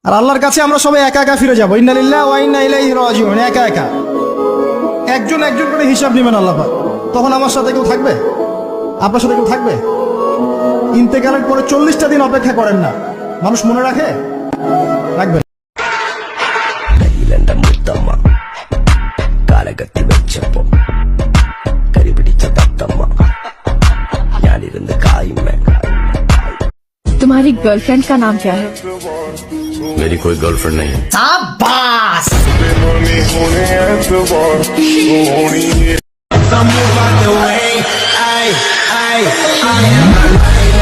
আর আল্লাহর কাছে আমরা সবাই একা একা ফিরে যাবো। ইন্না লিল্লাহি ওয়া ইন্না ইলাইহি রাজিউন। একা একা একজন একজন করে হিসাব নেবেন আল্লাহ পাক। তখন আমার সাথে কেউ থাকবে? আপনার সাথে কেউ থাকবে? ইন্তেকালের পরে 40টা দিন অপেক্ষা করেন না, মানুষ মনে রাখে? রাখবেন। കാലകത്തി വെച്ചപ്പോ കരിപിടിച്ച തത്തമ്മ ഞാനിരുന്ന് കായുമ്മ. तुम्हारी गर्लफ्रेंड का नाम क्या है? मेरी कोई गर्लफ्रेंड नहीं है. Move out the way, ay, ay, I am alive.